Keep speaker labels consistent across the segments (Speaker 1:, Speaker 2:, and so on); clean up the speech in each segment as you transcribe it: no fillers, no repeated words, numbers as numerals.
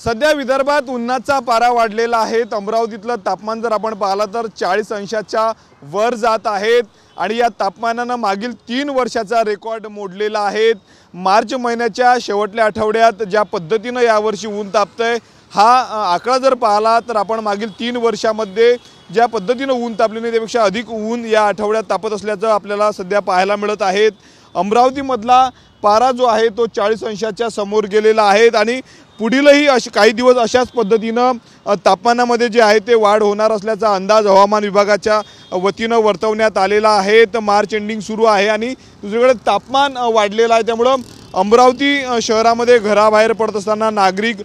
Speaker 1: सध्या विदर्भात उन्हाचा पारा वाढलेला आहे। अमरावतीतलं तापमान जर आपण पाहिलं तर 40 अंशाच्या वर जात आहेत आणि या तापमानाने मागील 3 वर्षाचा रेकॉर्ड मोडलेला आहे। मार्च महिन्याच्या शेवटल्या आठवड्यात ज्या पद्धतीने यावर्षी ऊन तापतंय हा आकडा जर पाहिला तर आपण मागील 3 वर्षांमध्ये ज्या पद्धतीने ऊन तापले नाही त्यापेक्षा अधिक ऊन या आठवड्यात तापत असल्याचं आपल्याला सध्या पाहायला मिळत आहे। अमरावतीमधला पारा जो आहे तो 40 अंशाच्या समोर गेलेला आहे आणि पुढीलही काही दिवस अशाच पद्धतीने तापमानामध्ये जे आहे ते वाढ होणार असल्याचा अंदाज हवामान विभागाच्या वतीने वर्तवण्यात आलेला आहे। तर मार्च एंडिंग सुरू आहे आणि दुसरीकडे तापमान वाढलेलं आहे, त्यामुळे अमरावती शहरामध्ये घराबाहेर पडत असताना नागरिक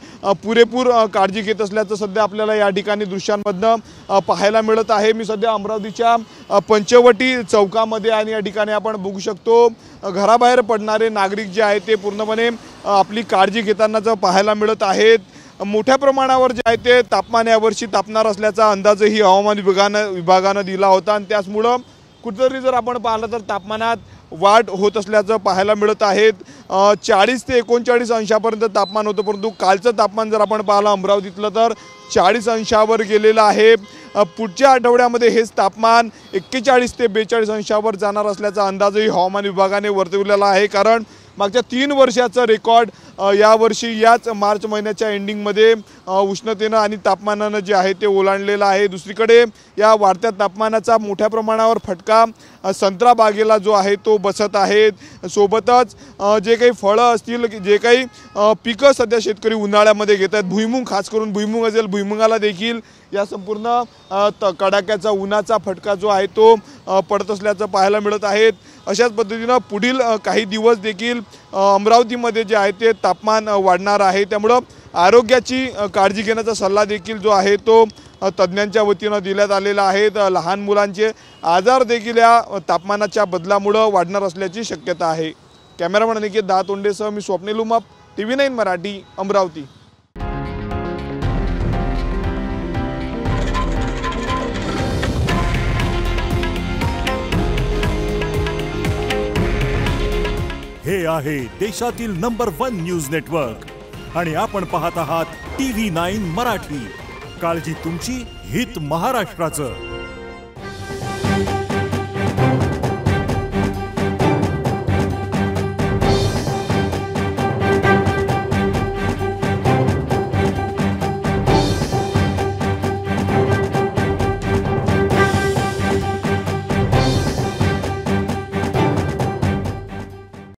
Speaker 1: पुरेपूर काळजी घेत असल्याचं सध्या आपल्याला या ठिकाणी दृश्यांमधनं पाहायला मिळत आहे। मी सध्या अमरावतीच्या पंचवटी चौकामध्ये आणि या ठिकाणी आपण बघू शकतो घराबाहेर पडणारे नागरिक जे आहेत ते पूर्णपणे आपली काळजी घेतानाच पाहायला मिळत आहेत। मोठ्या प्रमाणावर जे आहे ते तापमान यावर्षी तापणार असल्याचा अंदाजही हवामान विभागाने दिला होता आणि त्याचमुळे कुठेतरी जर आपण पाहिलं तर तापमानात वाढ होत असल्याचं पाहायला मिळत आहे। 40 ते 39 अंशापर्यंत तापमान होतं, परंतु कालचं तापमान जर आपण पाहिलं अमरावतीतलं तर 40 अंशावर गेलेलं आहे। पुढच्या आठवड्यामध्ये हेच तापमान 41 ते 42 अंशावर जाणार असल्याचा अंदाजही हवामान विभागाने वर्तवलेला आहे, कारण मागच्या 3 वर्षाचा रेकॉर्ड यावर्षी याच मार्च महिन्याच्या एंडिंगमध्ये उष्णतेने आणि तापमानाने जे आहे ते ओलांडलेलं आहे। दुसरीकडे या वाढत्या तापमानाचा मोठ्या प्रमाणावर फटका संत्रा बागेला जो आहे तो बसत आहे। सोबतच जे काही फळं असतील, जे काही पिकं सध्या शेतकरी उन्हाळ्यामध्ये घेत आहेत, भुईमुग खास करून भुईमुग असेल, भुईमुगाला देखील या संपूर्ण कडाक्याचा उन्हाचा फटका जो आहे तो पडत असल्याचं पाहायला मिळत आहे। अशाच पद्धतीने पुढील काही दिवस देखील अमरावतीमध्ये जे आहे ते तापमान वाढणार आहे, त्यामुळे आरोग्याची काळजी घेण्याचा सल्ला देखील जो आहे तो तज्ञांच्या वतीने देण्यात आलेला आहे। लहान मुलांचे आजार देखील या तापमानाच्या बदलामुळे वाढणार असल्याची शक्यता आहे। कॅमेरामॅन अनिकेत दातोंडेसह मी स्वप्नील उमाप, TV9 मराठी, अमरावती।
Speaker 2: हे आहे देशातील नंबर 1 न्यूज नेटवर्क आणि आपण पाहत आहात TV9 मराठी। काळजी तुमची, हित महाराष्ट्राचं।